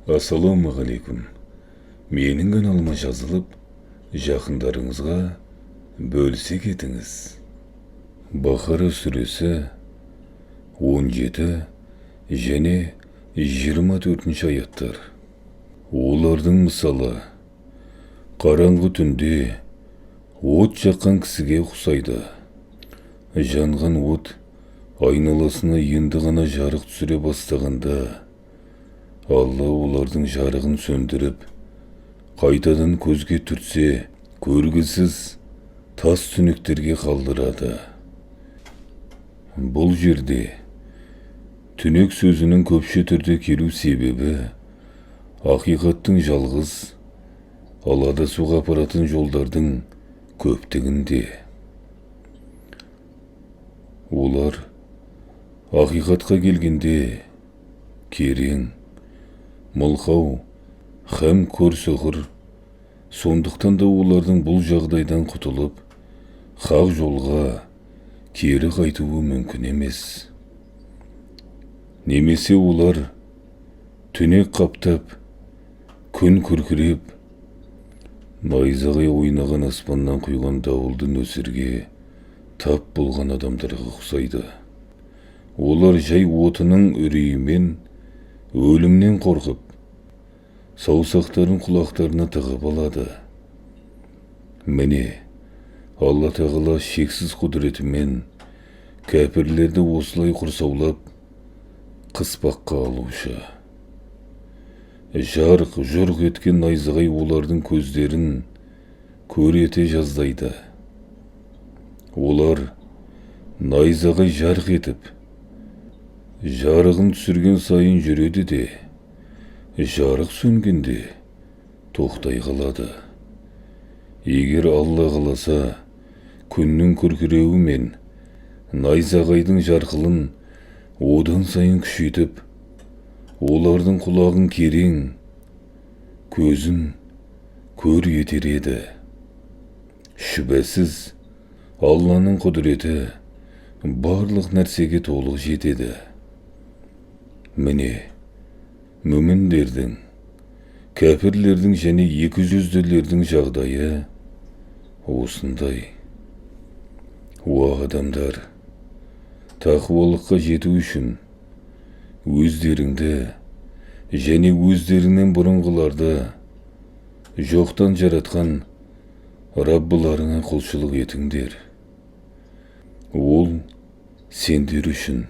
Ассалаумағалейкум. Менің каналыма жазылып, жақындарыңызға бөлісе кетіңіз. Бақара сүресі 17 және 24 аяттар. Олардың мысалы, қараңғы түнде от жаққан кісіге ұқсайды. Жанған от айналасына енді ғана жарық түсіре бастағанда, Алла олардың жарығын сөндіріп, қайтадан көзге түртсе, көргісіз тас түнектерге қалдырады. Бұл жерде түнек сөзінің көпше түрде келу себебі ақиқаттың жалғыз, ал адасуға апаратын жолдардың көптігінде. Олар ақиқатқа келгенде керең, мылқау һәм көрсоғыр, сондықтан да олардың бұл жағдайдан құтылып, хақ жолға кері қайтуы мүмкін емес. Немесе олар түнек қаптап, күн күркіреп, найзағай ойнаған аспаннан құйған дауылды нөсерге тап болған адамдарға ұқсайды. Олар жай отының үрейімен, өлімнен қорқып, саусақтарын құлақтарына тығып алады. Міне, Алла тағала шексіз құдіретімен кәпірлерді осылай құрсаулап, қыспаққа алушы. Жарқ жұрқ еткен найзағай олардың көздерін көрете жаздайды. Олар найзағай жарқ етіп, жарығын түсірген сайын жүреді де, жарық сөнгенде тоқтай қалады. Егер Алла қаласа, күннің күркіреуі мен найзағайдың жарқылын одан сайын күшейтіп, олардың құлағын керең, көзін көр етер еді. Шүбәсіз, Алланың құдіреті барлық нәрсеге толық жетеді. Міне, мүміндердің, кәпірлердің және екіжүзділердің жағдайы осындай. Уа адамдар, тақуалыққа жету үшін өздеріңді және өздеріңнен бұрынғыларды жоқтан жаратқан Раббыларыңа құлшылық етіңдер. Ол сендер үшін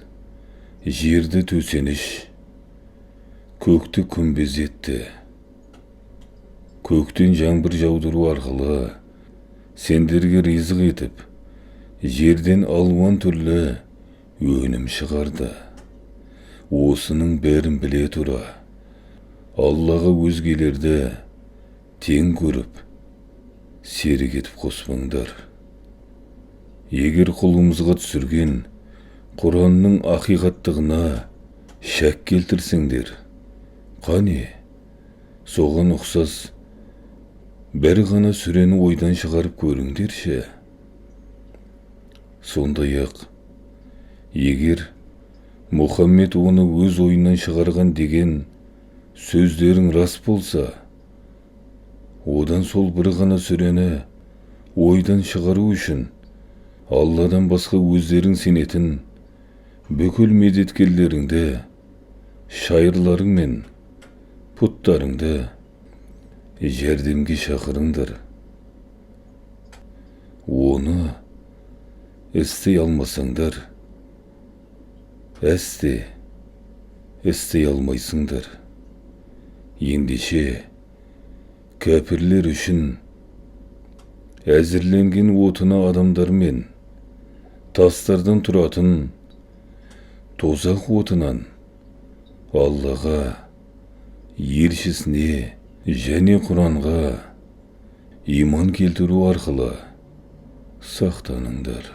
жерді төсеніш, көкті күмбез етті. Көктен жаңбыр жаудыру арқылы сендерге ризық етіп, жерден алуан түрлі өнім шығарды. Осының бәрін біле тұра, Аллаға өзгелерді тең көріп, серік етіп қоспаңдар. Егер құлымызға түсірген Құранның ақиқаттығына шәк келтірсеңдер, қане, соған ұқсас бір ғана сүрені ойдан шығарып көріңдерші. Сондай-ақ, егер Мұхаммед оны өз ойынан шығарған деген сөздерің рас болса, одан сол бір ғана сүрені ойдан шығару үшін Алладан басқа өздерің сенетін бүкіл медеткерлеріңді, шайырларың мен пұттарыңды жәрдемге шақырыңдар. Оны істей алмасаңдар, істей алмайсыңдар. Ендеше кәпірлер үшін әзірленген отына адамдар мен тастардан тұратын тозақ отынан Аллаға, елшісіне және Құранға иман келтіру арқылы сақтаныңдар.